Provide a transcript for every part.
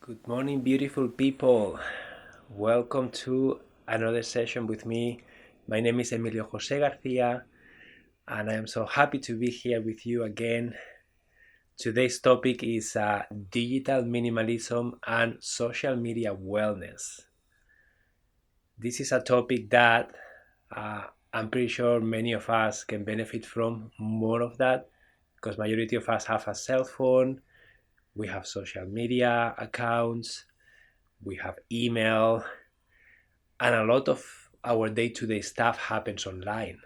Good morning, beautiful people. Welcome to another session with me. My name is Emilio Jose Garcia, and I am so happy to be here with you again. Today's topic is digital minimalism and social media wellness. This is a topic that I'm pretty sure many of us can benefit from more of that because majority of us have a cell phone, we have social media accounts, we have email, and a lot of our day-to-day stuff happens online.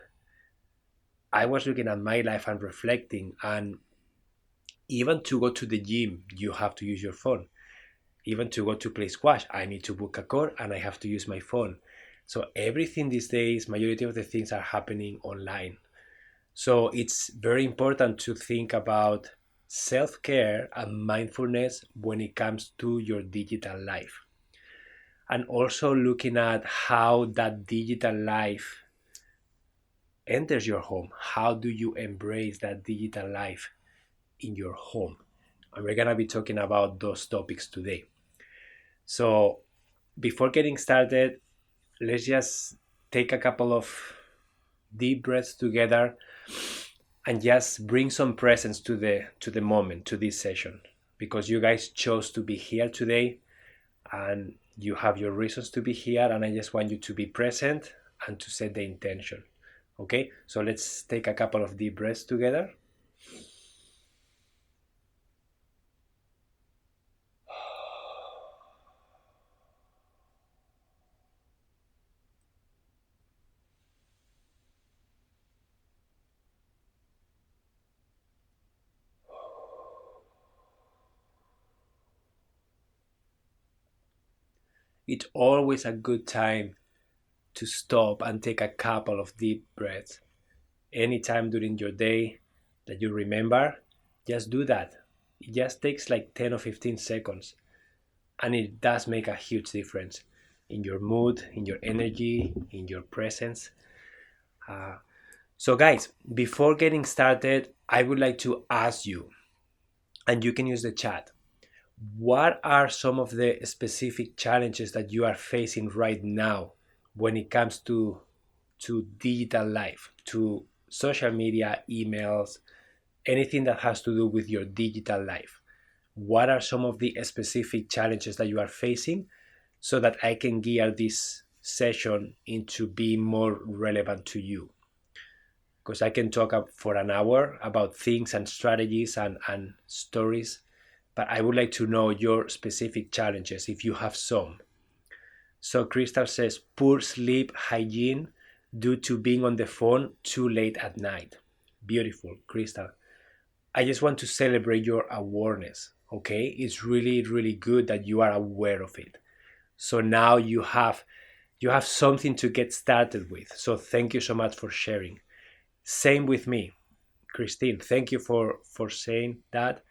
I was looking at my life and reflecting, and even to go to the gym you have to use your phone. Even to go to play squash I need to book a court and I have to use my phone. So everything these days, majority of the things are happening online. So it's very important to think about self-care and mindfulness when it comes to your digital life, and also looking at how that digital life enters your home. How do you embrace that digital life in your home? And we're going to be talking about those topics today. So, before getting started, let's just take a couple of deep breaths together and just bring some presence to the moment, to this session, because you guys chose to be here today and you have your reasons to be here, and I just want you to be present and to set the intention. Okay, so let's take a couple of deep breaths together. It's always a good time to stop and take a couple of deep breaths. Anytime during your day that you remember, just do that. It just takes like 10 or 15 seconds, and it does make a huge difference in your mood, in your energy, in your presence. Uh, so, guys, before getting started, I would like to ask you, and you can use the chat, what are some of the specific challenges that you are facing right now when it comes to digital life, to social media, emails, anything that has to do with your digital life? What are some of the specific challenges that you are facing so that I can gear this session into being more relevant to you? Because I can talk up for an hour about things and strategies and stories, but I would like to know your specific challenges if you have some. So Crystal says poor sleep hygiene due to being on the phone too late at night. Beautiful, Crystal. I just want to celebrate your awareness. Okay, it's really really good that you are aware of it. So now you have something to get started with. So thank you so much for sharing. Same with me, Christine. Thank you for saying that.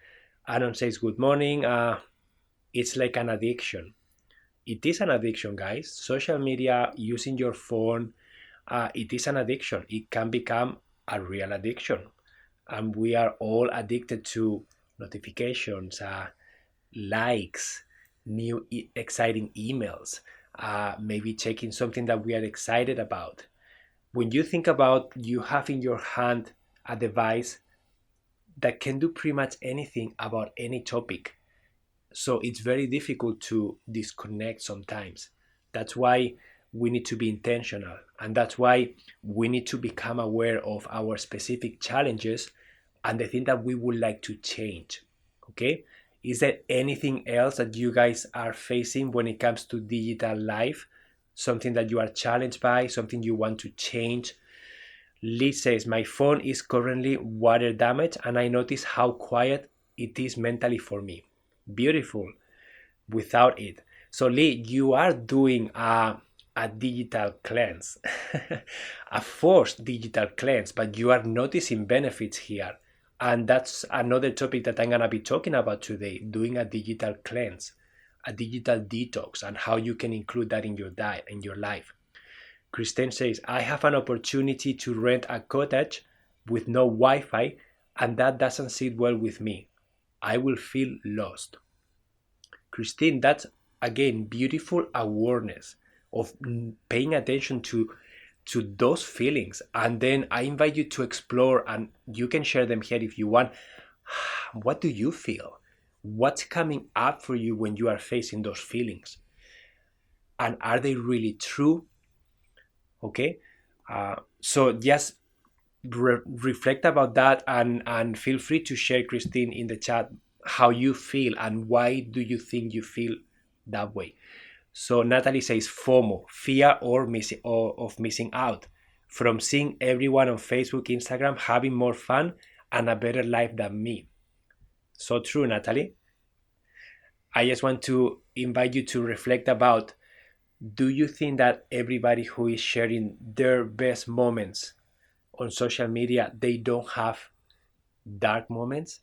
Adam says good morning. It's like an addiction. It is an addiction, guys. Social media, using your phone, it is an addiction. It can become a real addiction, and we are all addicted to notifications, likes, new exciting emails, maybe checking something that we are excited about. When you think about you have in your hand a device that can do pretty much anything about any topic, so it's very difficult to disconnect sometimes. That's why we need to be intentional, and that's why we need to become aware of our specific challenges and the thing that we would like to change. Okay, is there anything else that you guys are facing when it comes to digital life, something that you are challenged by, something you want to change? Lee says my phone is currently water damaged and I notice how quiet it is mentally for me. Beautiful. Without it. So Lee, you are doing a digital cleanse, a forced digital cleanse, but you are noticing benefits here. And that's another topic that I'm going to be talking about today, doing a digital cleanse, a digital detox, and how you can include that in your diet, in your life. Christine says, I have an opportunity to rent a cottage with no Wi-Fi, and that doesn't sit well with me. I will feel lost. Christine, that's again beautiful awareness of paying attention to those feelings. And then I invite you to explore, and you can share them here if you want. What do you feel? What's coming up for you when you are facing those feelings? And are they really true? Okay. So just reflect about that, and feel free to share, Christine, in the chat how you feel and why do you think you feel that way. So Natalie says FOMO, fear or missing or of missing out, from seeing everyone on Facebook, Instagram having more fun and a better life than me. So true, Natalie. I just want to invite you to reflect about, do you think that everybody who is sharing their best moments on social media, they don't have dark moments?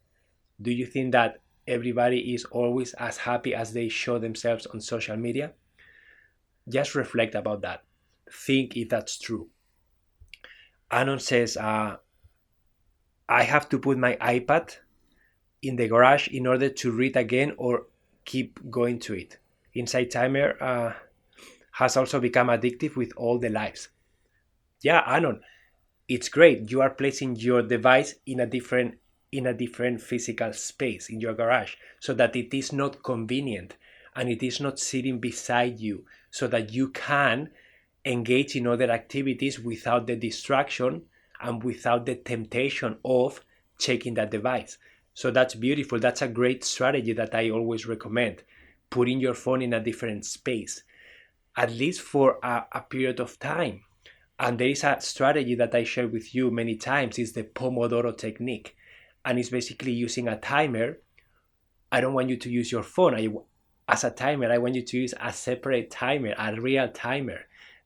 Do you think that everybody is always as happy as they show themselves on social media? Just reflect about that. Think if that's true. Anon says, I have to put my iPad in the garage in order to read again or keep going to it. Inside Timer has also become addictive with all the lives. Yeah, Anon, it's great. You are placing your device in a different physical space in your garage, so that it is not convenient and it is not sitting beside you, so that you can engage in other activities without the distraction and without the temptation of checking that device. So that's beautiful. That's a great strategy that I always recommend. Putting your phone in a different space, at least for a period of time. And there is a strategy that I share with you many times, is the Pomodoro technique. And it's basically using a timer. I don't want you to use your phone as a timer. I want you to use a separate timer, a real timer.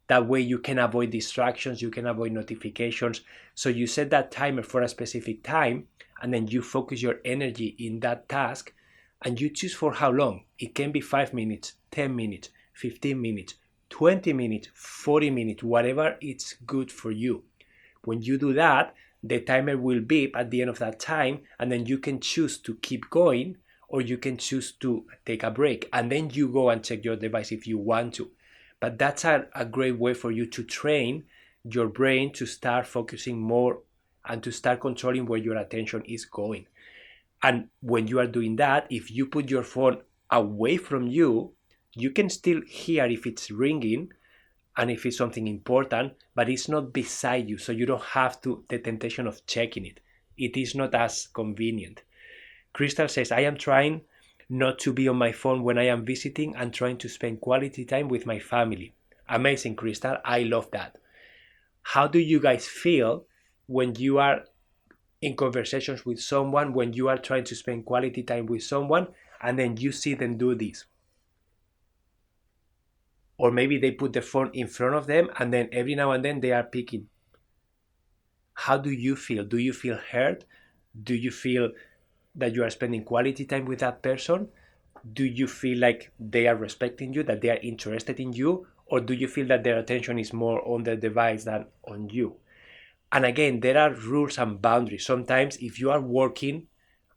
That way you can avoid distractions, you can avoid notifications. So you set that timer for a specific time, and then you focus your energy in that task, and you choose for how long. It can be 5 minutes, 10 minutes, 15 minutes, 20 minutes, 40 minutes, whatever it's good for you. When you do that, the timer will beep at the end of that time, and then you can choose to keep going, or you can choose to take a break, and then you go and check your device if you want to. But that's a great way for you to train your brain to start focusing more and to start controlling where your attention is going. And when you are doing that, if you put your phone away from you, you can still hear if it's ringing and if it's something important, but it's not beside you, so you don't have the temptation of checking it. It is not as convenient. Crystal says, I am trying not to be on my phone when I am visiting and trying to spend quality time with my family. Amazing, Crystal. I love that. How do you guys feel when you are in conversations with someone, when you are trying to spend quality time with someone, and then you see them do this? Or maybe they put the phone in front of them, and then every now and then they are picking. How do you feel? Do you feel hurt? Do you feel that you are spending quality time with that person? Do you feel like they are respecting you, that they are interested in you? Or do you feel that their attention is more on the device than on you? And again, there are rules and boundaries. Sometimes if you are working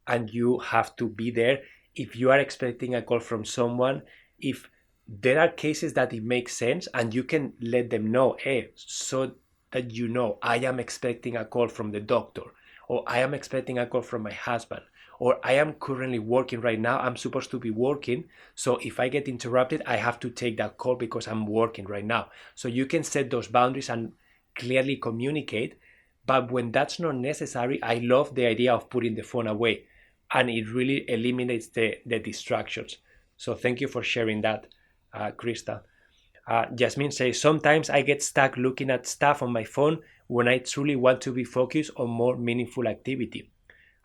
and you have to be there, if you are expecting a call from someone, if there are cases that it makes sense, and you can let them know, hey, so that you know, I am expecting a call from the doctor, or I am expecting a call from my husband, or I am currently working right now, I'm supposed to be working, so if I get interrupted, I have to take that call because I'm working right now. So you can set those boundaries and clearly communicate. But when that's not necessary, I love the idea of putting the phone away, and it really eliminates the distractions. So thank you for sharing that, Krista. Jasmine says, sometimes I get stuck looking at stuff on my phone when I truly want to be focused on more meaningful activity.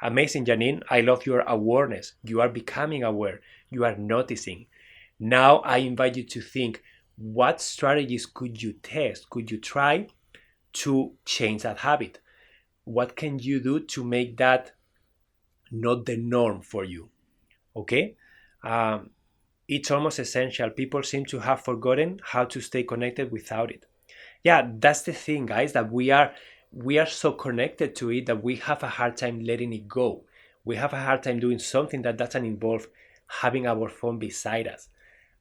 Amazing, Janine. I love your awareness. You are becoming aware. You are noticing. Now I invite you to think, what strategies could you test, could you try to change that habit? What can you do to make that not the norm for you? Okay? It's almost essential. People seem to have forgotten how to stay connected without it. Yeah, that's the thing, guys, that we are so connected to it that we have a hard time letting it go. We have a hard time doing something that doesn't involve having our phone beside us.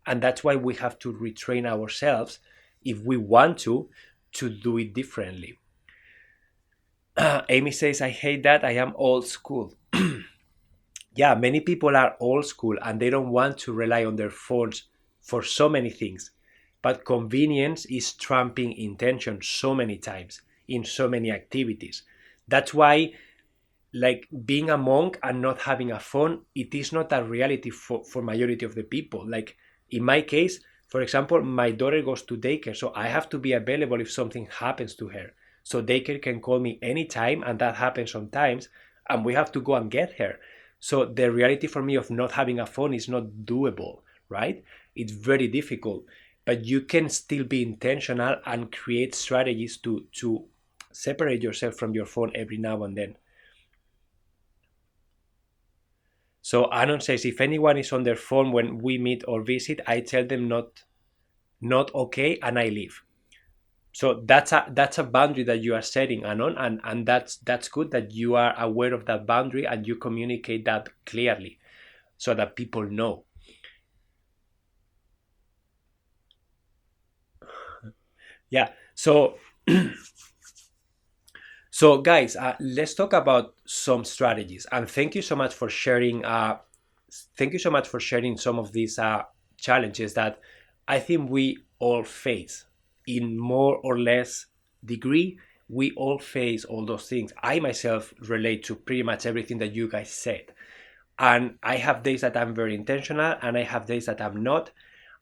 And that's why we have to retrain ourselves, if we want to do it differently. Amy says, I hate that. I am old school. Yeah, many people are old school and they don't want to rely on their phones for so many things. But convenience is trumping intention so many times in so many activities. That's why, like, being a monk and not having a phone, it is not a reality for majority of the people. Like, in my case, for example, my daughter goes to daycare, so I have to be available if something happens to her. So daycare can call me anytime, and that happens sometimes, and we have to go and get her. So the reality for me of not having a phone is not doable, right? It's very difficult. But you can still be intentional and create strategies to separate yourself from your phone every now and then. So Anon says, if anyone is on their phone when we meet or visit, I tell them not okay, and I leave. So that's a boundary that you are setting, Anon, and that's good that you are aware of that boundary and you communicate that clearly so that people know. Yeah. So so guys, let's talk about some strategies. And thank you so much for sharing. Thank you so much for sharing some of these challenges that I think we all face in more or less degree. We all face all those things. I myself relate to pretty much everything that you guys said. And I have days that I'm very intentional, and I have days that I'm not.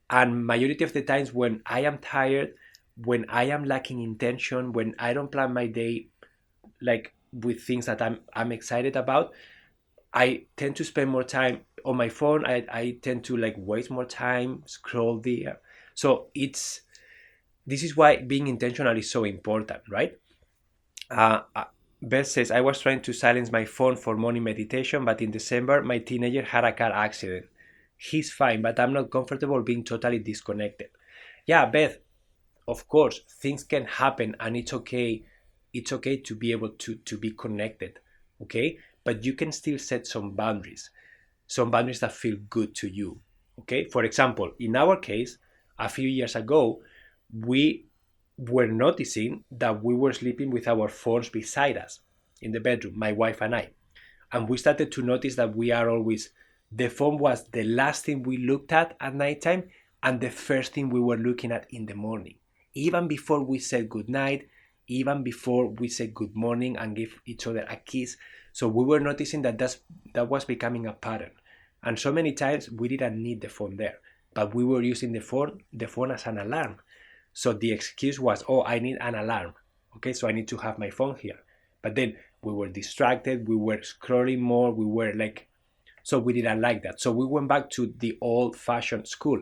And majority of the times when I am tired, when I am lacking intention, when I don't plan my day like with things that I'm excited about, I tend to spend more time on my phone. I tend to like waste more time, scroll there. So it's this is why being intentional is so important, right? Uh, uh, Beth says, I was trying to silence my phone for morning meditation, but in December, my teenager had a car accident. He's fine, but I'm not comfortable being totally disconnected. Yeah, Beth, of course, things can happen, and it's okay. It's okay to be able to be connected, okay? But you can still set some boundaries that feel good to you, okay? For example, in our case, a few years ago, we were noticing that we were sleeping with our phones beside us in the bedroom, my wife and I. And we started to notice that we are always, the phone was the last thing we looked at nighttime, and the first thing we were looking at in the morning, even before we said good night, even before we said good morning and give each other a kiss. So we were noticing that was becoming a pattern. And so many times we didn't need the phone there, but we were using the phone as an alarm. So the excuse was, oh, I need an alarm. Okay, so I need to have my phone here. But then we were distracted, we were scrolling more, we were like, so we didn't like that. So we went back to the old fashioned school.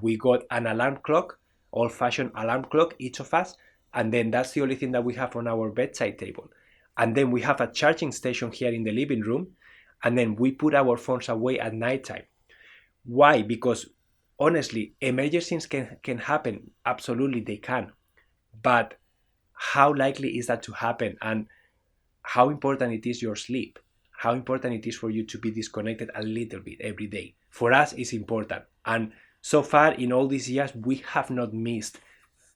We got an alarm clock, old fashioned alarm clock, each of us. And then that's the only thing that we have on our bedside table. And then we have a charging station here in the living room. And then we put our phones away at nighttime. Why? Because honestly, emergencies can happen. Absolutely, they can. But how likely is that to happen? And how important it is your sleep? How important it is for you to be disconnected a little bit every day? For us, it's important. And so far in all these years, we have not missed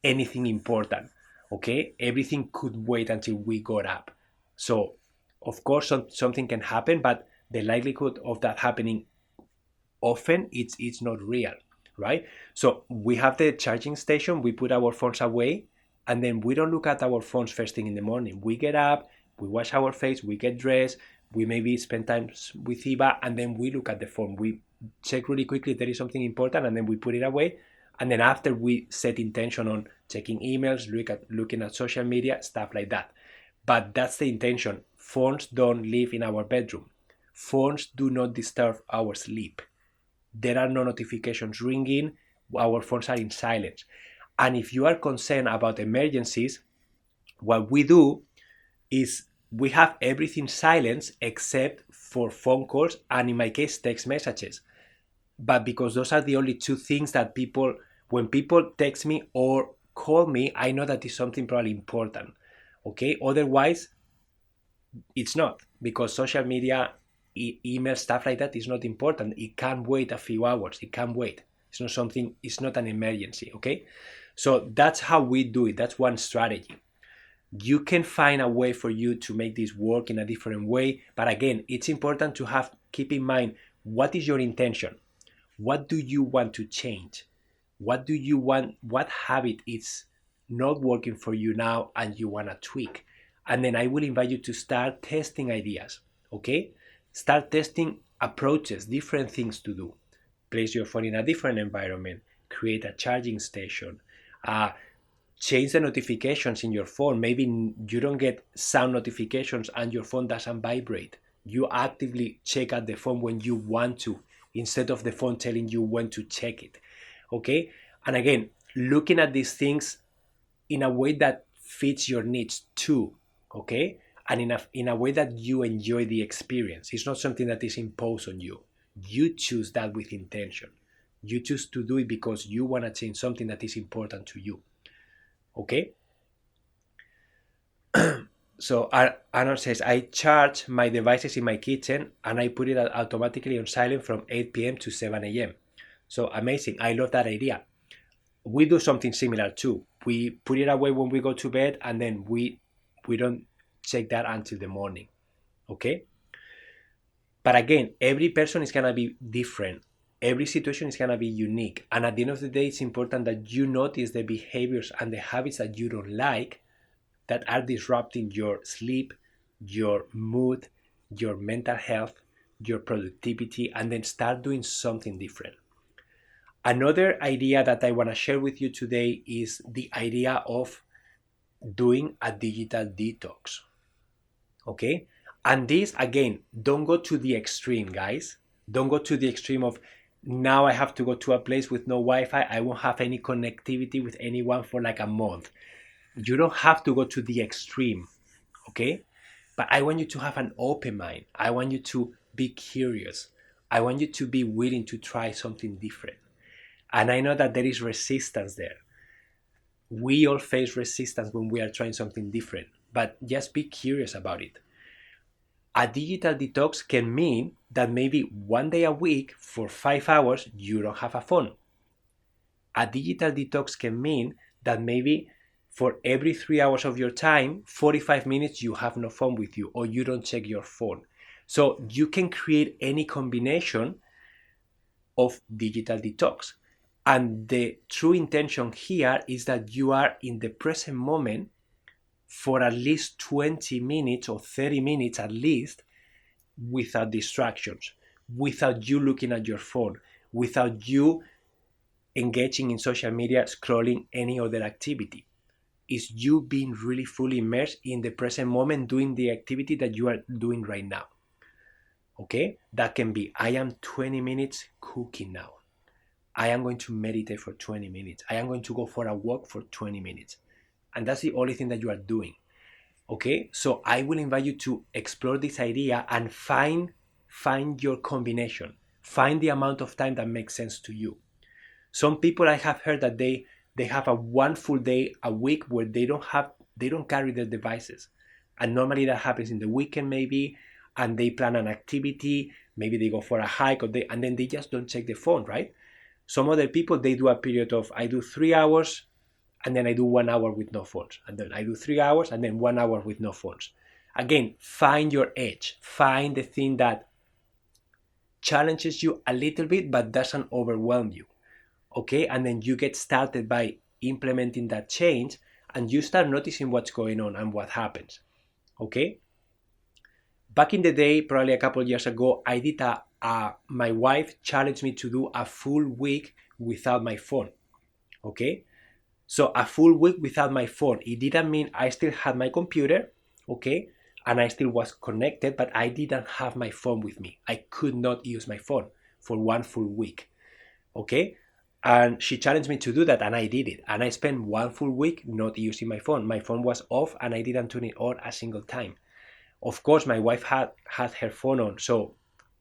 anything important. Okay, everything could wait until we got up. So of course something can happen, but the likelihood of that happening often, it's not real, right? So we have the charging station, we put our phones away, and then we don't look at our phones first thing in the morning. We get up, we wash our face, we get dressed, we maybe spend time with Eva, and then we look at the phone. We check really quickly if there is something important, and then we put it away. And then after, we set intention on checking emails, looking at social media, stuff like that. But that's the intention. Phones don't live in our bedroom. Phones do not disturb our sleep. There are no notifications ringing. Our phones are in silence. And if you are concerned about emergencies, what we do is we have everything silenced except for phone calls and, in my case, text messages. But because those are the only two things that when people text me or call me, I know that it's something probably important. Okay, otherwise it's not, because social media email, stuff like that is not important. It can wait a few hours. It can wait. It's not something, it's not an emergency, okay? So that's how we do it. That's one strategy. You can find a way for you to make this work in a different way. But again, it's important to keep in mind, what is your intention? What do you want to change? What do you want? What habit is not working for you now and you want to tweak? And then I will invite you to start testing ideas, okay? Start testing approaches, different things to do. Place your phone in a different environment, create a charging station, change the notifications in your phone. Maybe you don't get sound notifications and your phone doesn't vibrate. You actively check out the phone when you want to, instead of the phone telling you when to check it, okay? And again, looking at these things in a way that fits your needs too, okay? And in a way that you enjoy the experience. It's not something that is imposed on you. You choose that with intention. You choose to do it because you want to change something that is important to you, okay? So Arnold says, I charge my devices in my kitchen and I put it automatically on silent from 8 p.m. to 7 a.m. So amazing. I love that idea. We do something similar too. We put it away when we go to bed, and then we don't check that until the morning, okay? But again, every person is going to be different. Every situation is going to be unique. And at the end of the day, it's important that you notice the behaviors and the habits that you don't like, that are disrupting your sleep, your mood, your mental health, your productivity, and then start doing something different. Another idea that I want to share with you today is the idea of doing a digital detox, okay? And this, again, don't go to the extreme, guys. Don't go to the extreme of, now I have to go to a place with no Wi-Fi. I won't have any connectivity with anyone for like a month. You don't have to go to the extreme, okay? But I want you to have an open mind. I want you to be curious. I want you to be willing to try something different. And I know that there is resistance there. We all face resistance when we are trying something different, but just be curious about it. A digital detox can mean that maybe one day a week for 5 hours, you don't have a phone. A digital detox can mean that maybe for every 3 hours of your time, 45 minutes, you have no phone with you or you don't check your phone. So you can create any combination of digital detox. And the true intention here is that you are in the present moment for at least 20 minutes or 30 minutes at least, without distractions, without you looking at your phone, without you engaging in social media, scrolling any other activity. Is you being really fully immersed in the present moment, doing the activity that you are doing right now. Okay? That can be, I am 20 minutes cooking now. I am going to meditate for 20 minutes. I am going to go for a walk for 20 minutes. And that's the only thing that you are doing. Okay? So I will invite you to explore this idea and find your combination. Find the amount of time that makes sense to you. Some people, I have heard that they have a one full day a week where they don't carry their devices. And normally that happens in the weekend maybe, and they plan an activity, maybe they go for a hike, and then they just don't check the phone, right? Some other people, they do a period of, I do 3 hours, and then I do 1 hour with no phones. And then I do 3 hours, and then 1 hour with no phones. Again, find your edge. Find the thing that challenges you a little bit, but doesn't overwhelm you. Okay, and then you get started by implementing that change, and you start noticing what's going on and what happens. Okay, back in the day, probably a couple of years ago, I did my wife challenged me to do a full week without my phone. Okay, so a full week without my phone. It didn't mean I still had my computer, okay, and I still was connected, but I didn't have my phone with me. I could not use my phone for one full week. Okay. And she challenged me to do that, and I did it. And I spent one full week not using my phone. My phone was off, and I didn't turn it on a single time. Of course, my wife had her phone on, so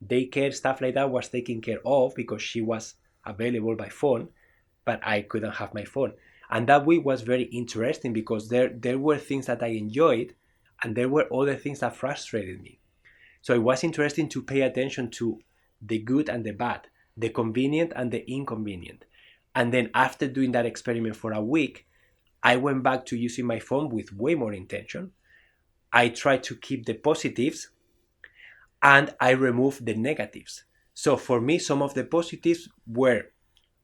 daycare, stuff like that was taken care of because she was available by phone, but I couldn't have my phone. And that week was very interesting because there were things that I enjoyed, and there were other things that frustrated me. So it was interesting to pay attention to the good and the bad, the convenient and the inconvenient. And then after doing that experiment for a week, I went back to using my phone with way more intention. I tried to keep the positives and I removed the negatives. So for me, some of the positives were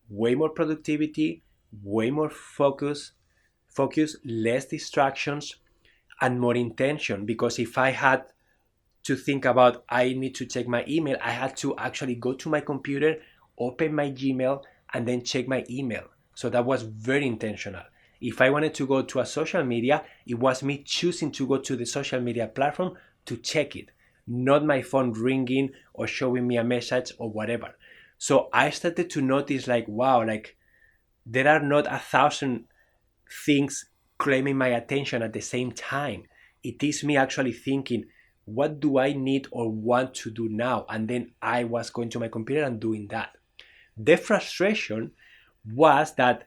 way more productivity, way more focus, less distractions, and more intention. Because if I had to think about I need to check my email, I had to actually go to my computer, open my Gmail, and then check my email. So that was very intentional. If I wanted to go to a social media, it was me choosing to go to the social media platform to check it, not my phone ringing or showing me a message or whatever. So I started to notice like, wow, like there are not 1,000 things claiming my attention at the same time. It is me actually thinking, what do I need or want to do now? And then I was going to my computer and doing that. The frustration was that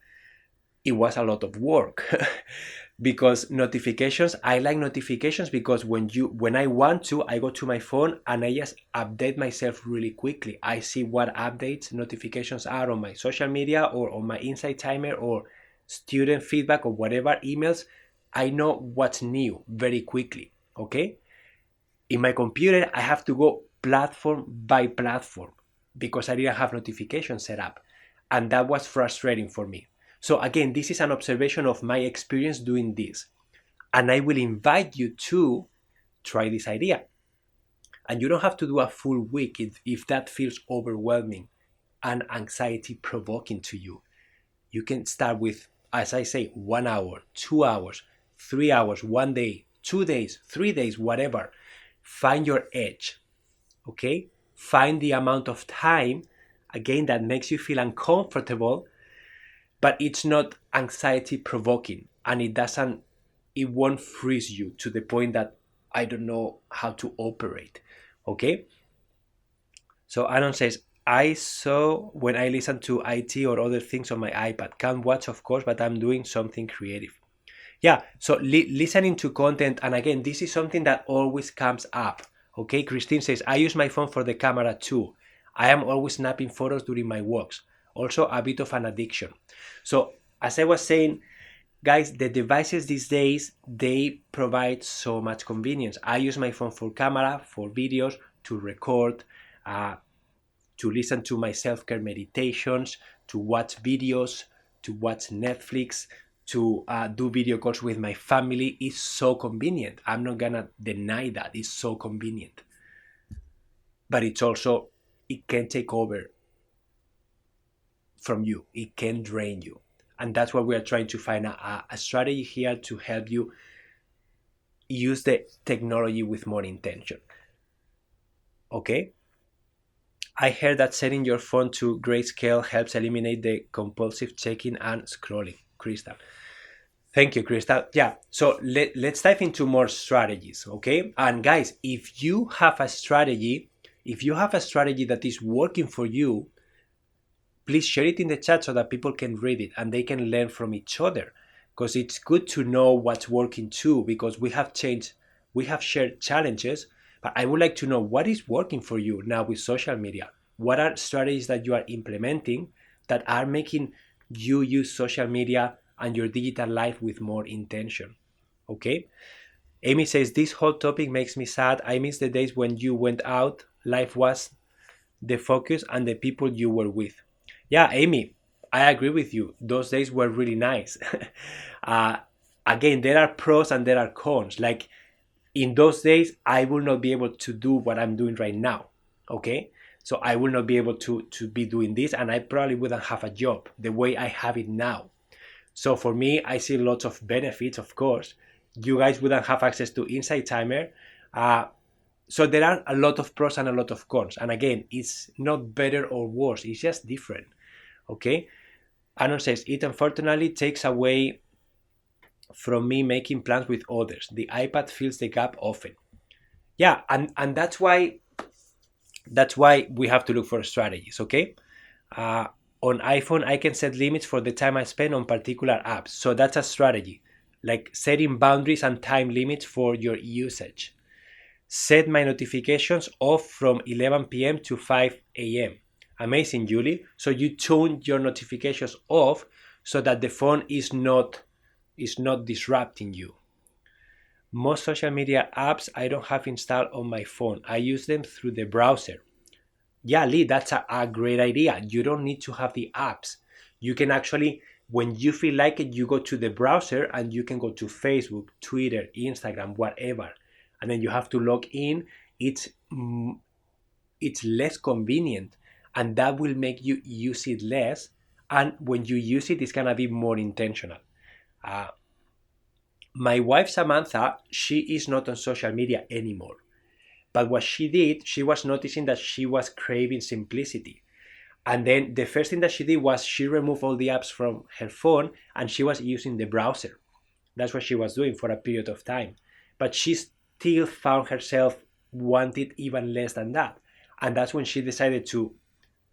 it was a lot of work because notifications, I like notifications because when I want to, I go to my phone and I just update myself really quickly. I see what updates notifications are on my social media or on my Insight Timer or student feedback or whatever emails. I know what's new very quickly. Okay. In my computer, I have to go platform by platform because I didn't have notifications set up. And that was frustrating for me. So again, this is an observation of my experience doing this. And I will invite you to try this idea. And you don't have to do a full week if that feels overwhelming and anxiety provoking to you. You can start with, as I say, 1 hour, 2 hours, 3 hours, 1 day, 2 days, 3 days, whatever. Find your edge, okay? Find the amount of time, again, that makes you feel uncomfortable, but it's not anxiety provoking and it won't freeze you to the point that I don't know how to operate, okay? So Aaron says, I saw when I listen to IT or other things on my iPad. Can't watch, of course, but I'm doing something creative. Yeah, so listening to content, and again, this is something that always comes up. Okay, Christine says, I use my phone for the camera too. I am always snapping photos during my walks. Also, a bit of an addiction. So, as I was saying, guys, the devices these days, they provide so much convenience. I use my phone for camera, for videos, to record, to listen to my self-care meditations, to watch videos, to watch Netflix, to do video calls with my family. Is so convenient. I'm not gonna deny that. It's so convenient. But it's also, it can take over from you. It can drain you. And that's why we are trying to find a strategy here to help you use the technology with more intention. Okay? I heard that setting your phone to grayscale helps eliminate the compulsive checking and scrolling. Crystal. Thank you, Crystal. Yeah, so let's dive into more strategies, okay? And guys, if you have a strategy that is working for you, please share it in the chat so that people can read it and they can learn from each other. Because it's good to know what's working too, because we have shared challenges, but I would like to know what is working for you now with social media. What are strategies that you are implementing that are making you use social media and your digital life with more intention? Okay. Amy says, this whole topic makes me sad. I miss the days when you went out, life was the focus and the people you were with. Yeah, Amy, I agree with you. Those days were really nice. Again, there are pros and there are cons. Like in those days, I will not be able to do what I'm doing right now. Okay. So I will not be able to be doing this, and I probably wouldn't have a job the way I have it now. So for me, I see lots of benefits, of course. You guys wouldn't have access to Insight Timer. So there are a lot of pros and a lot of cons. And again, it's not better or worse. It's just different. Okay? Anon says, it unfortunately takes away from me making plans with others. The iPad fills the gap often. Yeah, and that's why we have to look for strategies, okay? On iPhone, I can set limits for the time I spend on particular apps. So that's a strategy, like setting boundaries and time limits for your usage. Set my notifications off from 11 p.m. to 5 a.m. Amazing, Julie. So you tune your notifications off so that the phone is not disrupting you. Most social media apps I don't have installed on my phone. I use them through the browser. Yeah, Lee, that's a great idea. You don't need to have the apps. You can actually, when you feel like it, you go to the browser and you can go to Facebook, Twitter, Instagram, whatever. And then you have to log in. It's less convenient, and that will make you use it less. And when you use it, it's gonna be more intentional. Uh, my wife Samantha, she is not on social media anymore. But what she did, she was noticing that she was craving simplicity. And then the first thing that she did was she removed all the apps from her phone and she was using the browser. That's what she was doing for a period of time. But she still found herself wanted even less than that. And that's when she decided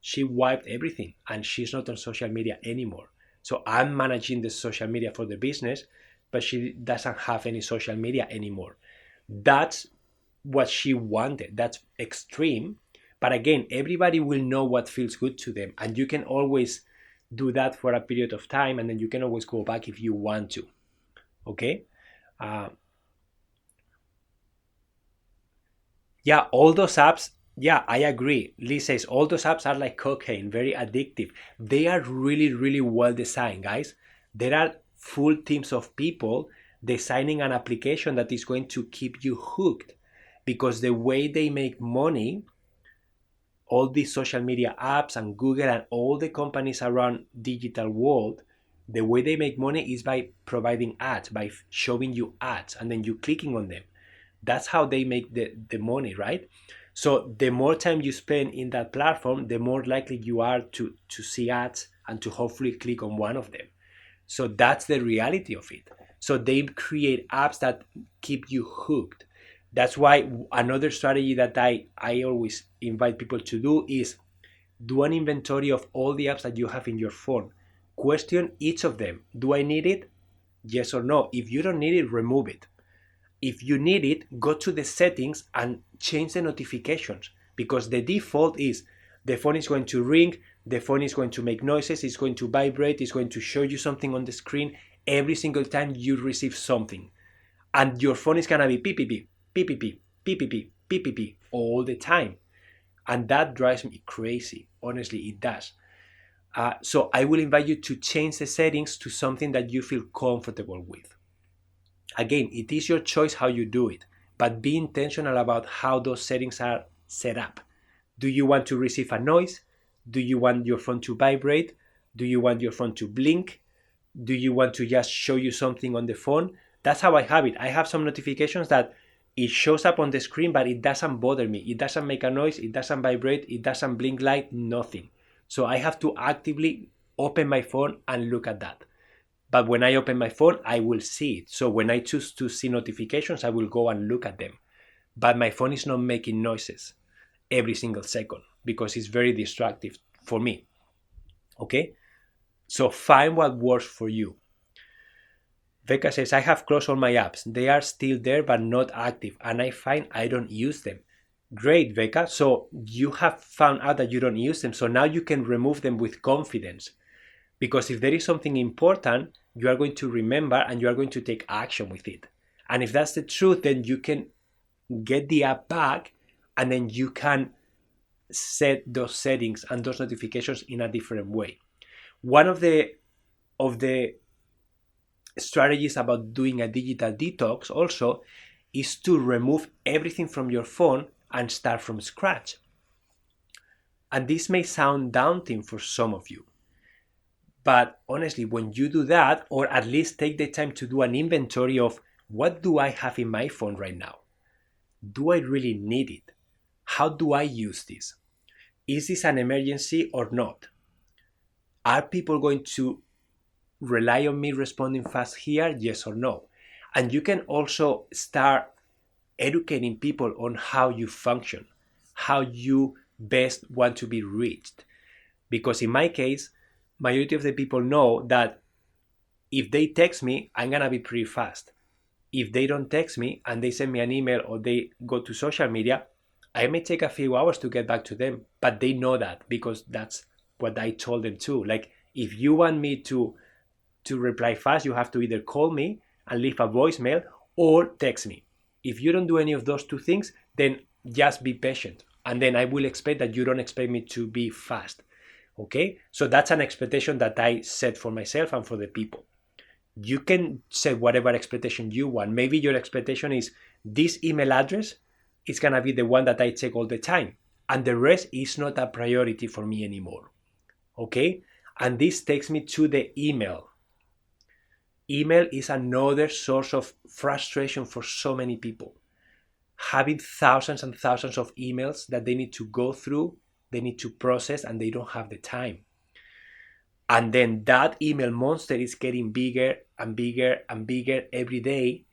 she wiped everything and she's not on social media anymore. So I'm managing the social media for the business, but she doesn't have any social media anymore. That's what she wanted. That's extreme. But again, everybody will know what feels good to them. And you can always do that for a period of time and then you can always go back if you want to. Okay? Uh, yeah, all those apps, yeah, I agree. Lee says all those apps are like cocaine, very addictive. They are really, really well designed, guys. There are full teams of people designing an application that is going to keep you hooked because the way they make money, all these social media apps and Google and all the companies around digital world, the way they make money is by providing ads, by showing you ads and then you clicking on them. That's how they make the money, right? So the more time you spend in that platform, the more likely you are to see ads and to hopefully click on one of them. So that's the reality of it. So they create apps that keep you hooked. That's why another strategy that I always invite people to do is do an inventory of all the apps that you have in your phone. Question each of them. Do I need it? Yes or no. If you don't need it, remove it. If you need it, go to the settings and change the notifications because the default is the phone is going to ring, the phone is going to make noises, it's going to vibrate, it's going to show you something on the screen every single time you receive something. And your phone is going to be beep, beep, beep, beep, beep, beep, beep, beep, beep, beep, beep, beep all the time. And that drives me crazy. Honestly, it does. So I will invite you to change the settings to something that you feel comfortable with. Again, it is your choice how you do it, but be intentional about how those settings are set up. Do you want to receive a noise? Do you want your phone to vibrate? Do you want your phone to blink? Do you want to just show you something on the phone? That's how I have it. I have some notifications that it shows up on the screen, but it doesn't bother me. It doesn't make a noise. It doesn't vibrate. It doesn't blink light, nothing. So I have to actively open my phone and look at that. But when I open my phone, I will see it. So when I choose to see notifications, I will go and look at them. But my phone is not making noises every single second because it's very distractive for me. Okay? So find what works for you. Veka says, I have closed all my apps. They are still there but not active, and I find I don't use them. Great, Veka. So you have found out that you don't use them. So now you can remove them with confidence. Because if there is something important, you are going to remember and you are going to take action with it. And if that's the truth, then you can get the app back and then you can set those settings and those notifications in a different way. One of the strategies about doing a digital detox also is to remove everything from your phone and start from scratch. And this may sound daunting for some of you. But honestly, when you do that, or at least take the time to do an inventory of what do I have in my phone right now? Do I really need it? How do I use this? Is this an emergency or not? Are people going to rely on me responding fast here? Yes or no? And you can also start educating people on how you function, how you best want to be reached. Because in my case, majority of the people know that if they text me, I'm gonna be pretty fast. if they don't text me and they send me an email or they go to social media, I may take a few hours to get back to them, but they know that because that's what I told them too. Like, if you want me to reply fast, you have to either call me and leave a voicemail or text me. If you don't do any of those two things, then just be patient. And then I will expect that you don't expect me to be fast. Okay? So that's an expectation that I set for myself and for the people. You can set whatever expectation you want. Maybe your expectation is this email address is going to be the one that I check all the time. And the rest is not a priority for me anymore. Okay? And this takes me to the email. Email is another source of frustration for so many people. Having thousands and thousands of emails that they need to go through, they need to process, and they don't have the time. And then that email monster is getting bigger and bigger and bigger every day,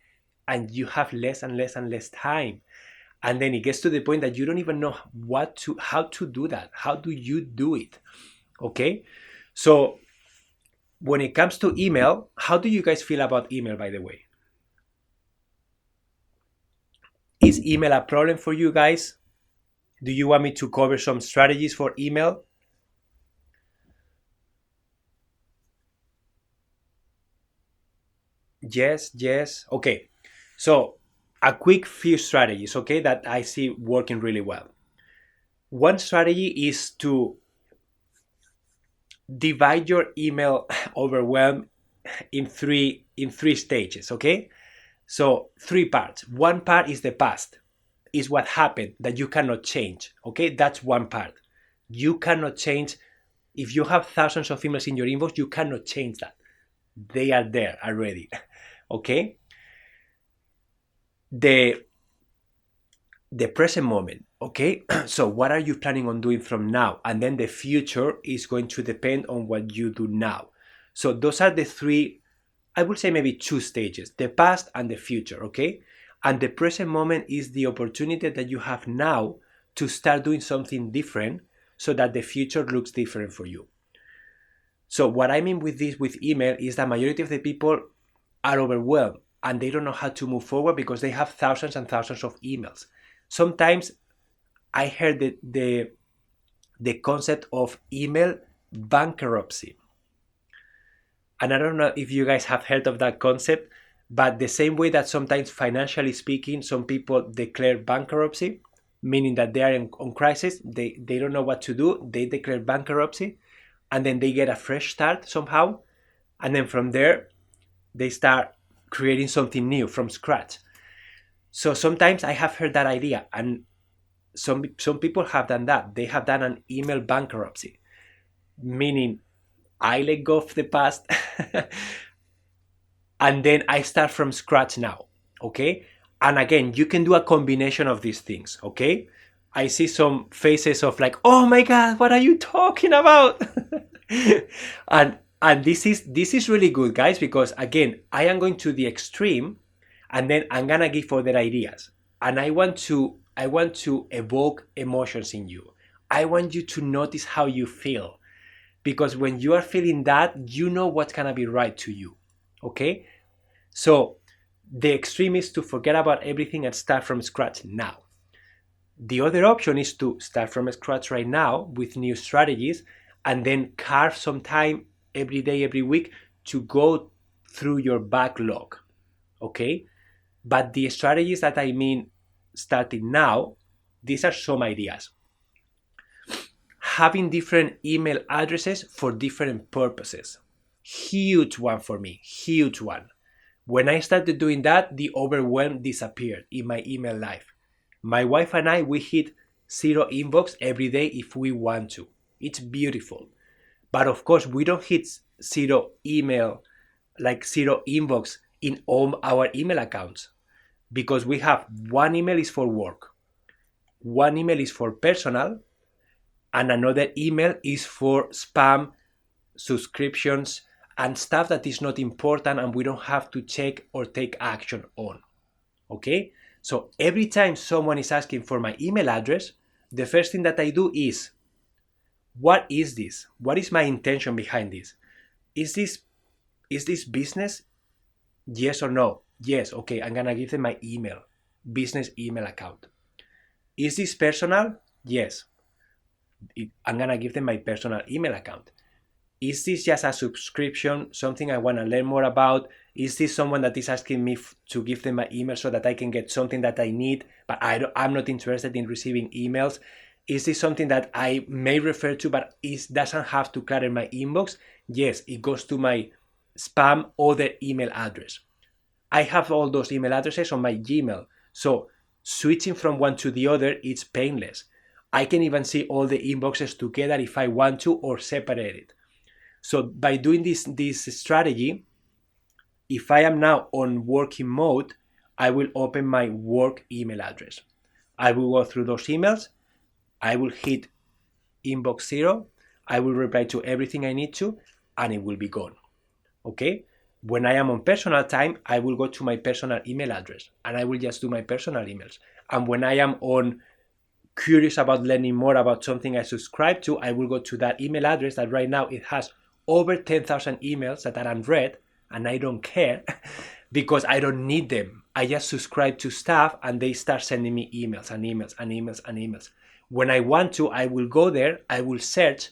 and you have less and less and less time. And then it gets to the point that you don't even know how to do that. How do you do it? Okay? So when it comes to email, how do you guys feel about email, by the way? Is email a problem for you guys? Do you want me to cover some strategies for email? Yes. Okay. So a quick few strategies, okay, that I see working really well. One strategy is to divide your email overwhelm in three stages, okay? So 3 parts. One part is the past, is what happened that you cannot change, okay? That's one part. You cannot change. If you have thousands of emails in your inbox, you cannot change that. They are there already, okay? The present moment, okay? So what are you planning on doing from now? And then the future is going to depend on what you do now. So those are the 3, I would say maybe 2 stages, the past and the future, okay? And the present moment is the opportunity that you have now to start doing something different so that the future looks different for you. So what I mean with this, with email, is that majority of the people are overwhelmed and they don't know how to move forward because they have thousands and thousands of emails. Sometimes I heard the concept of email bankruptcy. And I don't know if you guys have heard of that concept, but the same way that sometimes financially speaking, some people declare bankruptcy, meaning that they are on crisis, they don't know what to do, they declare bankruptcy, and then they get a fresh start somehow. And then from there, they start creating something new from scratch. So sometimes I have heard that idea, and some people have done that. They have done an email bankruptcy, meaning I let go of the past and then I start from scratch now, okay? And again, you can do a combination of these things, okay? I see some faces of like, oh my God, what are you talking about? and this is really good, guys, because again, I am going to the extreme and then I'm gonna give other ideas. And I want to evoke emotions in you. I want you to notice how you feel. Because when you are feeling that, you know what's gonna be right to you. Okay? So the extreme is to forget about everything and start from scratch now. The other option is to start from scratch right now with new strategies and then carve some time every day, every week to go through your backlog. Okay? But the strategies that I mean starting now, these are some ideas. Having different email addresses for different purposes. Huge one for me, huge one. When I started doing that, the overwhelm disappeared in my email life. My wife and I, we hit 0 inbox every day if we want to. It's beautiful. But of course, we don't hit 0 email, like 0 inbox in all our email accounts. Because we have one email is for work, one email is for personal, and another email is for spam, subscriptions, and stuff that is not important and we don't have to check or take action on. Okay? So every time someone is asking for my email address, the first thing that I do is, what is this? What is my intention behind this? Is this business? Yes or no? Yes, okay, I'm gonna give them my email, business email account. Is this personal? Yes, I'm gonna give them my personal email account. Is this just a subscription, something I want to learn more about? Is this someone that is asking me to give them my email so that I can get something that I need, but I'm not interested in receiving emails? Is this something that I may refer to, but it doesn't have to clutter my inbox? Yes, it goes to my spam other email address. I have all those email addresses on my Gmail. So switching from one to the other, it's painless. I can even see all the inboxes together if I want to, or separate it. So by doing this strategy, if I am now on working mode, I will open my work email address. I will go through those emails. I will hit inbox 0. I will reply to everything I need to, and it will be gone. Okay? When I am on personal time, I will go to my personal email address and I will just do my personal emails. And when I am on curious about learning more about something I subscribe to, I will go to that email address that right now it has over 10,000 emails that are unread, and I don't care because I don't need them. I just subscribe to stuff and they start sending me emails and emails and emails and emails. When I want to, I will go there, I will search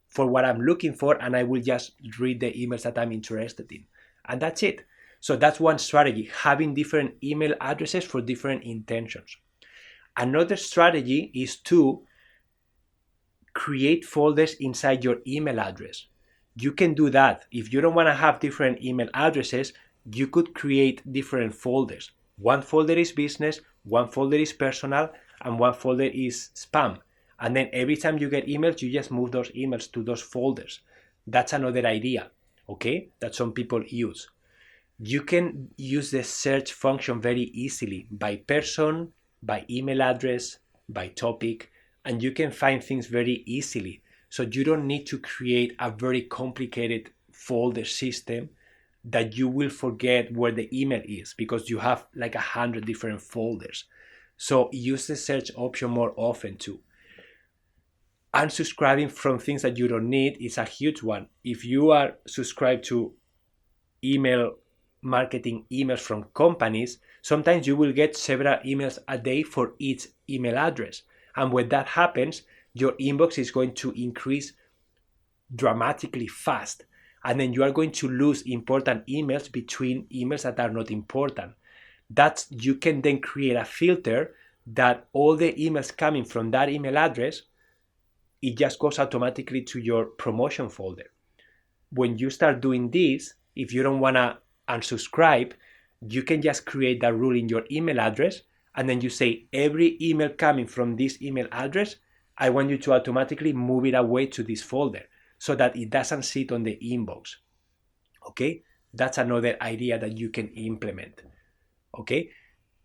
for what I'm looking for, and I will just read the emails that I'm interested in. And that's it. So that's one strategy, having different email addresses for different intentions. Another strategy is to create folders inside your email address. You can do that. If you don't want to have different email addresses, you could create different folders. One folder is business, one folder is personal, and one folder is spam. And then every time you get emails, you just move those emails to those folders. That's another idea, okay, that some people use. You can use the search function very easily by person, by email address, by topic, and you can find things very easily. So you don't need to create a very complicated folder system that you will forget where the email is because you have like 100 different folders. So use the search option more often too. Unsubscribing from things that you don't need is a huge one. If you are subscribed to email marketing emails from companies, sometimes you will get several emails a day for each email address. And when that happens, your inbox is going to increase dramatically fast. And then you are going to lose important emails between emails that are not important. You can then create a filter that all the emails coming from that email address, it just goes automatically to your promotion folder. When you start doing this, if you don't want to unsubscribe, you can just create that rule in your email address, and then you say every email coming from this email address, I want you to automatically move it away to this folder so that it doesn't sit on the inbox. Okay, that's another idea that you can implement. Okay,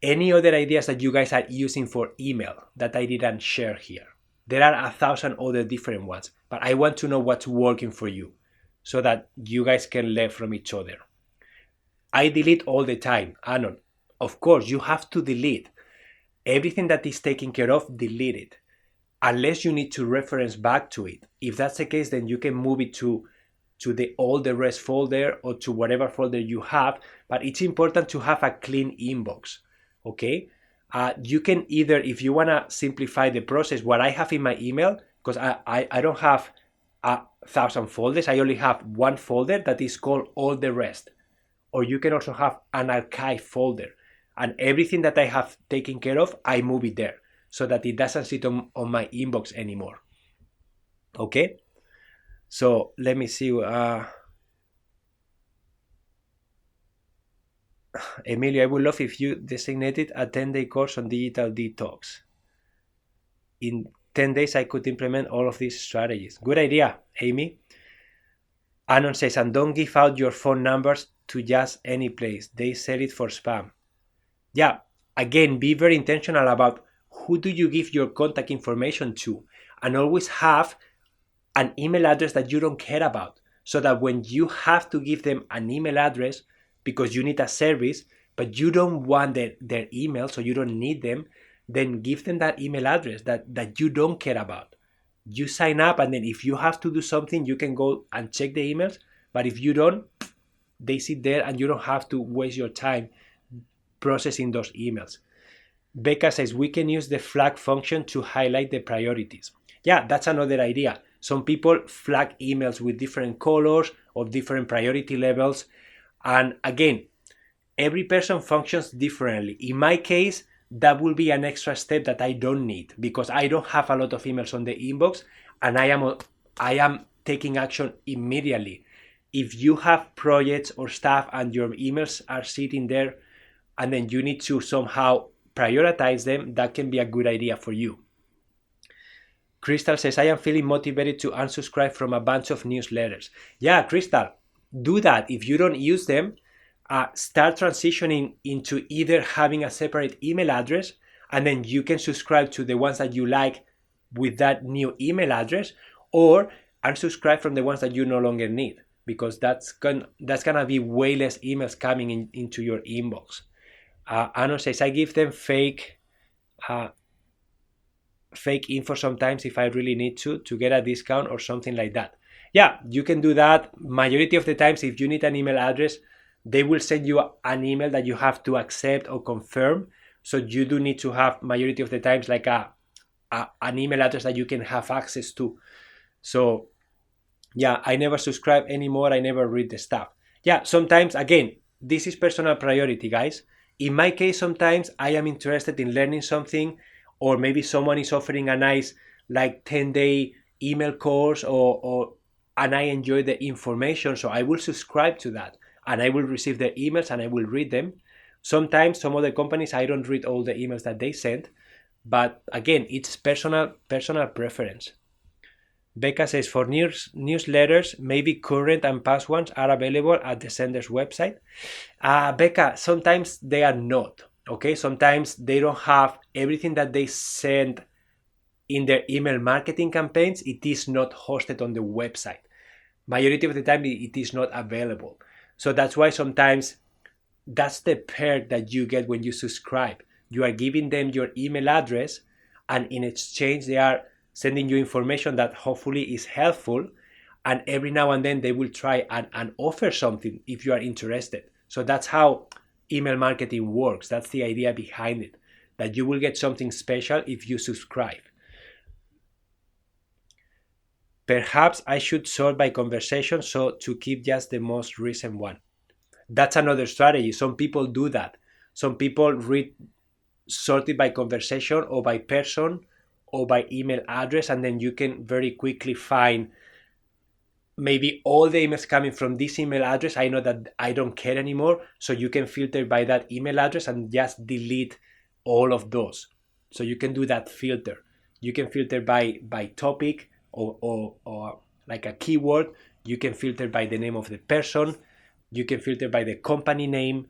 any other ideas that you guys are using for email that I didn't share here? There are 1,000 other different ones, but I want to know what's working for you so that you guys can learn from each other. I delete all the time. Anon, of course, you have to delete. Everything that is taken care of, delete it. Unless you need to reference back to it. If that's the case, then you can move it to the all the rest folder or to whatever folder you have, but it's important to have a clean inbox, okay? You can either, if you want to simplify the process, what I have in my email, because I don't have 1,000 folders, I only have one folder that is called all the rest. Or you can also have an archive folder, and everything that I have taken care of, I move it there so that it doesn't sit on my inbox anymore. Okay? So let me see. Emilio, I would love if you designated a 10-day course on digital detox. In 10 days, I could implement all of these strategies. Good idea, Amy. Anon says, and don't give out your phone numbers to just any place. They sell it for spam. Yeah, again, be very intentional about who do you give your contact information to, and always have an email address that you don't care about, so that when you have to give them an email address because you need a service, but you don't want their email, so you don't need them, then give them that email address that you don't care about. You sign up, and then if you have to do something, you can go and check the emails, but if you don't, they sit there and you don't have to waste your time processing those emails. Becca says we can use the flag function to highlight the priorities. Yeah, that's another idea. Some people flag emails with different colors or different priority levels. And again, every person functions differently. In my case, that will be an extra step that I don't need because I don't have a lot of emails on the inbox and I am taking action immediately. If you have projects or stuff and your emails are sitting there and then you need to somehow prioritize them, that can be a good idea for you. Crystal says, I am feeling motivated to unsubscribe from a bunch of newsletters. Yeah, Crystal, do that. If you don't use them, start transitioning into either having a separate email address and then you can subscribe to the ones that you like with that new email address, or unsubscribe from the ones that you no longer need, because that's gonna be way less emails coming into your inbox. Anno says, I give them fake info sometimes if I really need to get a discount or something like that. Yeah, you can do that. Majority of the times, if you need an email address, they will send you an email that you have to accept or confirm. So you do need to have, majority of the times, like an email address that you can have access to. So yeah, I never subscribe anymore. I never read the stuff. Yeah, sometimes, again, this is personal priority, guys. In my case, sometimes I am interested in learning something, or maybe someone is offering a nice like 10-day email course, and I enjoy the information, so I will subscribe to that and I will receive the emails and I will read them. Sometimes some other companies, I don't read all the emails that they send, but again, it's personal preference. Becca says, for newsletters, maybe current and past ones are available at the sender's website. Becca, sometimes they are not. Okay, sometimes they don't have everything that they send in their email marketing campaigns. It is not hosted on the website. Majority of the time, it is not available. So that's why sometimes that's the perk that you get when you subscribe. You are giving them your email address, and in exchange, they are sending you information that hopefully is helpful. And every now and then, they will try and offer something if you are interested. So that's how email marketing works. That's the idea behind it, that you will get something special if you subscribe. Perhaps I should sort by conversation so to keep just the most recent one. That's another strategy. Some people do that. Some people read sorted by conversation or by person or by email address, and then you can very quickly find maybe all the emails coming from this email address. I know that I don't care anymore, so you can filter by that email address and just delete all of those. So you can do that filter. You can filter by topic or like a keyword. You can filter by the name of the person. You can filter by the company name.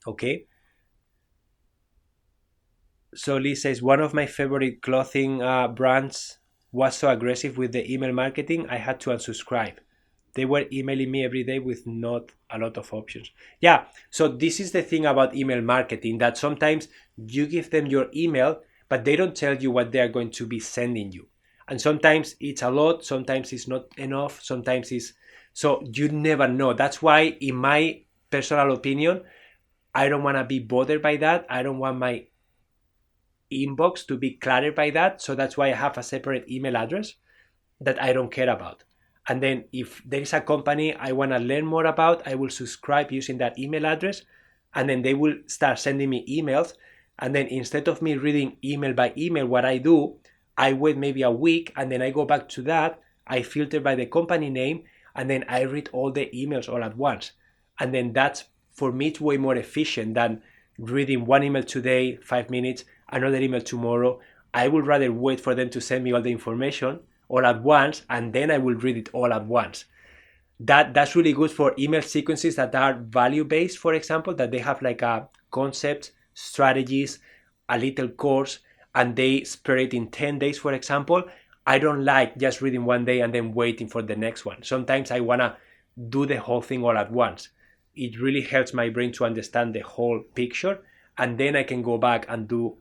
Okay. So Lee says, one of my favorite clothing brands was so aggressive with the email marketing, I had to unsubscribe. They were emailing me every day with not a lot of options. Yeah, so this is the thing about email marketing, that sometimes you give them your email, but they don't tell you what they are going to be sending you. And sometimes it's a lot, sometimes it's not enough, sometimes it's... So you never know. That's why, in my personal opinion, I don't want to be bothered by that. I don't want my inbox to be cluttered by that. So that's why I have a separate email address that I don't care about. And then if there is a company I want to learn more about, I will subscribe using that email address, and then they will start sending me emails. And then instead of me reading email by email, what I do, I wait maybe a week, and then I go back to that. I filter by the company name, and then I read all the emails all at once. And then that's, for me, it's way more efficient than reading one email today, 5 minutes, another email tomorrow. I would rather wait for them to send me all the information all at once, and then I will read it all at once. That's really good for email sequences that are value-based, for example, that they have like a concept, strategies, a little course, and they spread it in 10 days, for example. I don't like just reading one day and then waiting for the next one. Sometimes I want to do the whole thing all at once. It really helps my brain to understand the whole picture, and then I can go back and do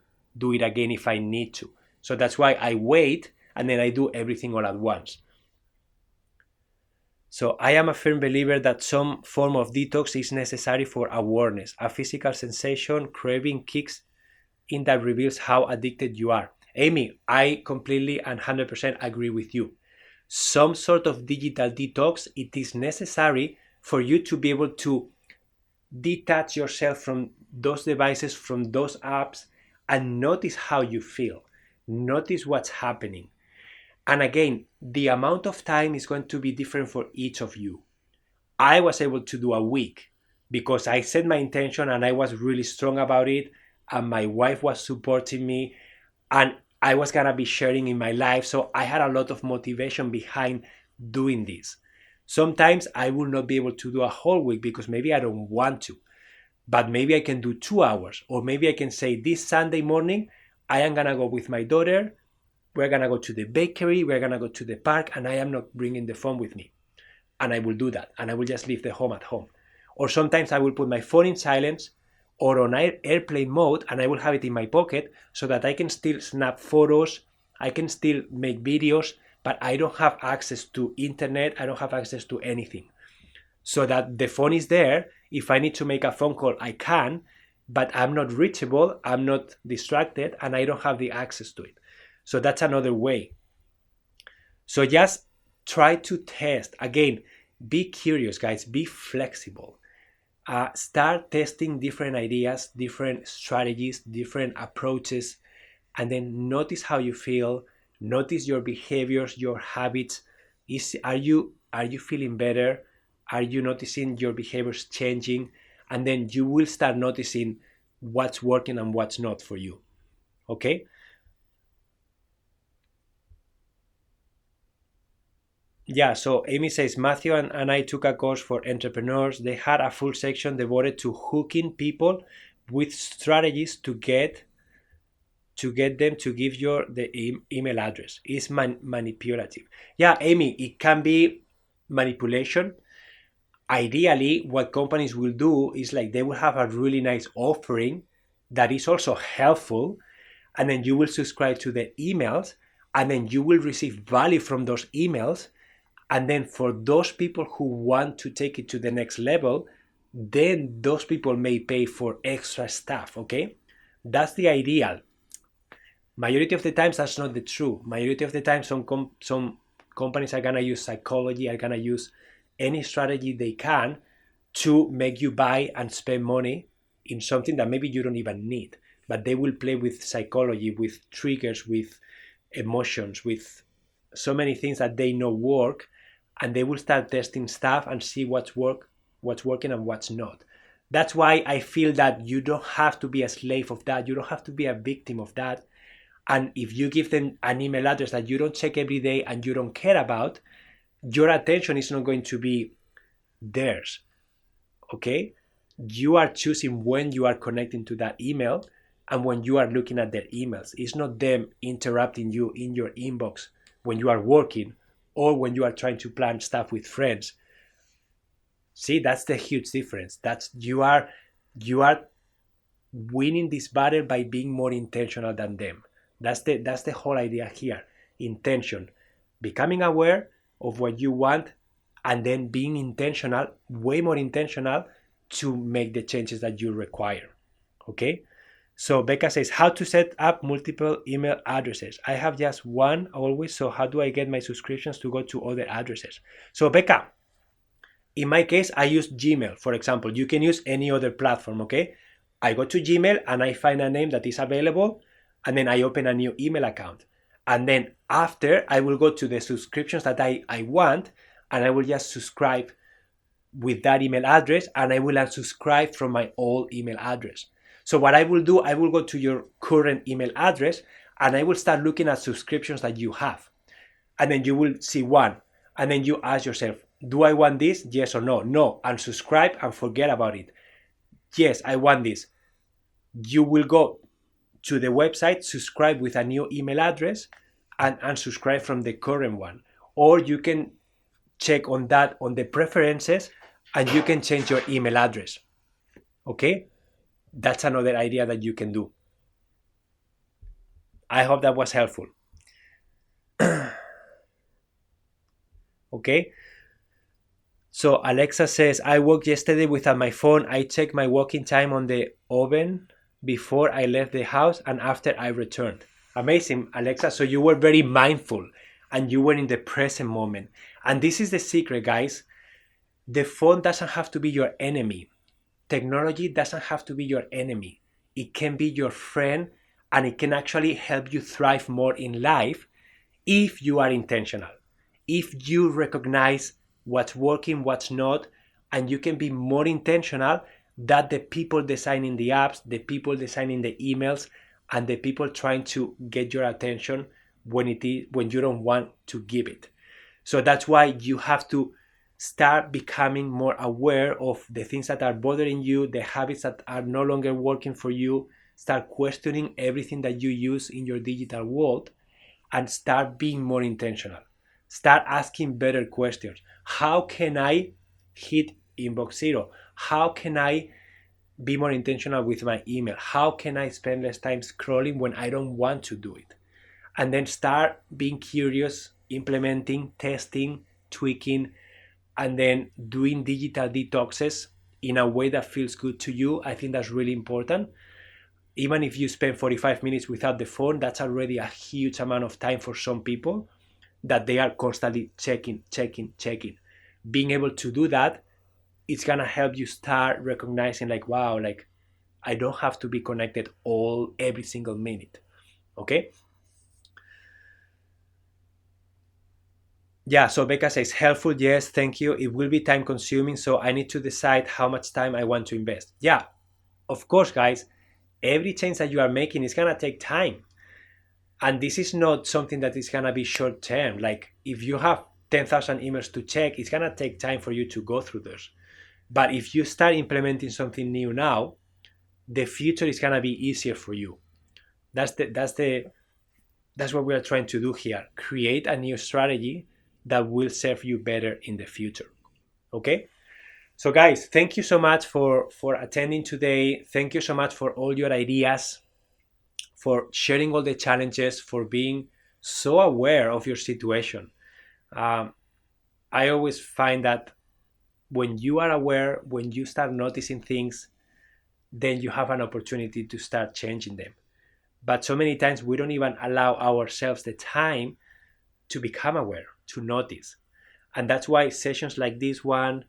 it again if I need to. So that's why I wait, and then I do everything all at once. So I am a firm believer that some form of detox is necessary for awareness. A physical sensation, craving, kicks in that reveals how addicted you are. Amy, I completely and 100% agree with you. Some sort of digital detox, it is necessary for you to be able to detach yourself from those devices, from those apps, and notice how you feel. Notice what's happening. And again, the amount of time is going to be different for each of you. I was able to do a week because I set my intention and I was really strong about it. And my wife was supporting me and I was going to be sharing in my life. So I had a lot of motivation behind doing this. Sometimes I will not be able to do a whole week because maybe I don't want to, but maybe I can do 2 hours, or maybe I can say this Sunday morning, I am going to go with my daughter. We're going to go to the bakery. We're going to go to the park and I am not bringing the phone with me. And I will do that. And I will just leave the home at home. Or sometimes I will put my phone in silence or on airplane mode and I will have it in my pocket so that I can still snap photos. I can still make videos, but I don't have access to internet. I don't have access to anything. So that the phone is there. If I need to make a phone call, I can, but I'm not reachable. I'm not distracted and I don't have the access to it. So that's another way. So just try to test. Again, be curious, guys. Be flexible. Start testing different ideas, different strategies, different approaches, and then notice how you feel. Notice your behaviors, your habits. Are you feeling better? Are you noticing your behaviors changing? And then you will start noticing what's working and what's not for you. Okay? Yeah, so Amy says Matthew and I took a course for entrepreneurs. They had a full section devoted to hooking people with strategies to get them to give you the email address. It's manipulative. Yeah, Amy, it can be manipulation. Ideally, what companies will do is like they will have a really nice offering that is also helpful, and then you will subscribe to the emails, and then you will receive value from those emails. And then for those people who want to take it to the next level, then those people may pay for extra stuff, okay? That's the ideal. Majority of the times, that's not the true. Majority of the time, some companies are gonna use psychology, are gonna use any strategy they can to make you buy and spend money in something that maybe you don't even need. But they will play with psychology, with triggers, with emotions, with so many things that they know work, and they will start testing stuff and see what's working and what's not. That's why I feel that you don't have to be a slave of that. You don't have to be a victim of that. And if you give them an email address that you don't check every day and you don't care about, your attention is not going to be theirs. Okay? You are choosing when you are connecting to that email and when you are looking at their emails. It's not them interrupting you in your inbox when you are working or when you are trying to plan stuff with friends. See, that's the huge difference. That's you are winning this battle by being more intentional than them. That's the whole idea here. Intention. Becoming aware of what you want and then being intentional, way more intentional to make the changes that you require. Okay? So Becca says, how to set up multiple email addresses. I have just one always, so how do I get my subscriptions to go to other addresses? So Becca, in my case, I use Gmail, for example. You can use any other platform, okay? I go to Gmail and I find a name that is available, and then I open a new email account. And then after, I will go to the subscriptions that I want, and I will just subscribe with that email address, and I will unsubscribe from my old email address. So what I will do, I will go to your current email address, and I will start looking at subscriptions that you have. And then you will see one, and then you ask yourself, do I want this? Yes or no? No, unsubscribe and forget about it. Yes, I want this. You will go to the website, subscribe with a new email address, and unsubscribe from the current one. Or you can check on that on the preferences, and you can change your email address. Okay? That's another idea that you can do. I hope that was helpful. Okay? So Alexa says, I woke yesterday without my phone. I checked my walking time on the oven before I left the house and after I returned. Amazing, Alexa. So you were very mindful and you were in the present moment. And this is the secret, guys. The phone doesn't have to be your enemy. Technology doesn't have to be your enemy. It can be your friend and it can actually help you thrive more in life if you are intentional, if you recognize what's working, what's not, and you can be more intentional that the people designing the apps, the people designing the emails, and the people trying to get your attention when you don't want to give it. So that's why you have to start becoming more aware of the things that are bothering you, the habits that are no longer working for you. Start questioning everything that you use in your digital world and start being more intentional. Start asking better questions. How can I hit inbox zero? How can I be more intentional with my email? How can I spend less time scrolling when I don't want to do it? And then start being curious, implementing, testing, tweaking, and then doing digital detoxes in a way that feels good to you. I think that's really important. Even if you spend 45 minutes without the phone, that's already a huge amount of time for some people that they are constantly checking. Being able to do that, it's gonna help you start recognizing like, wow, like I don't have to be connected every single minute. Okay. Yeah, so Becca says helpful, yes, thank you. It will be time consuming, so I need to decide how much time I want to invest. Yeah, of course, guys, every change that you are making is gonna take time. And this is not something that is gonna be short term. Like if you have 10,000 emails to check, it's gonna take time for you to go through those. But if you start implementing something new now, the future is gonna be easier for you. That's what we are trying to do here. Create a new strategy that will serve you better in the future. Okay? So guys, thank you so much for attending today. Thank you so much for all your ideas, for sharing all the challenges, for being so aware of your situation. Um, I always find that when you are aware, when you start noticing things, then you have an opportunity to start changing them. But so many times we don't even allow ourselves the time to become aware, to notice. And that's why sessions like this one,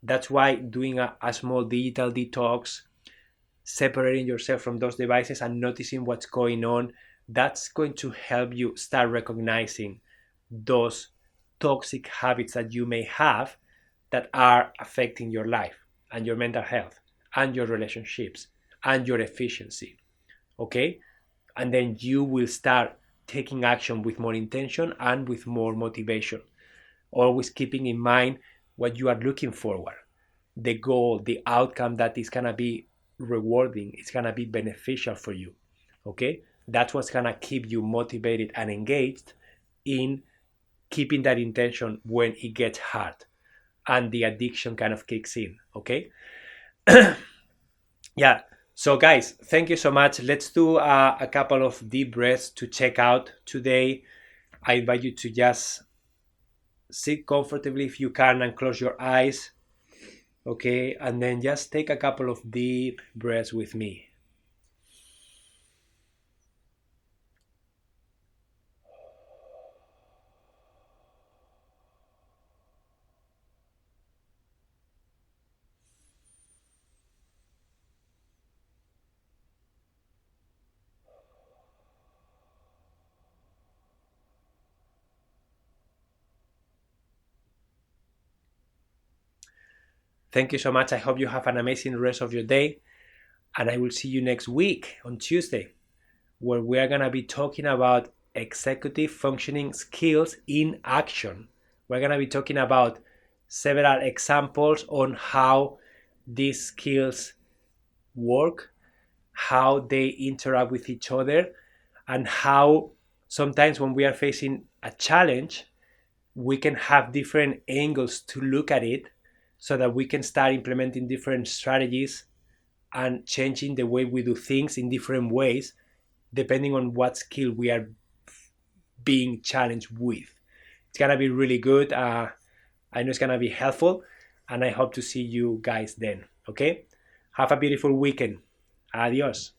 that's why doing a small digital detox, separating yourself from those devices and noticing what's going on, that's going to help you start recognizing those toxic habits that you may have that are affecting your life and your mental health and your relationships and your efficiency. Okay? And then you will start taking action with more intention and with more motivation, always keeping in mind what you are looking forward, the goal, the outcome that is going to be rewarding, it's going to be beneficial for you. Okay? That's what's going to keep you motivated and engaged in keeping that intention when it gets hard and the addiction kind of kicks in. Okay? Yeah. So, guys, thank you so much. Let's do a couple of deep breaths to check out today. I invite you to just sit comfortably if you can and close your eyes. Okay, and then just take a couple of deep breaths with me. Thank you so much. I hope you have an amazing rest of your day. And I will see you next week on Tuesday, where we are going to be talking about executive functioning skills in action. We're going to be talking about several examples on how these skills work, how they interact with each other, and how sometimes when we are facing a challenge, we can have different angles to look at it so that we can start implementing different strategies and changing the way we do things in different ways depending on what skill we are being challenged with. It's gonna be really good. I know it's gonna be helpful. and I hope to see you guys then. Okay? Have a beautiful weekend. Adios.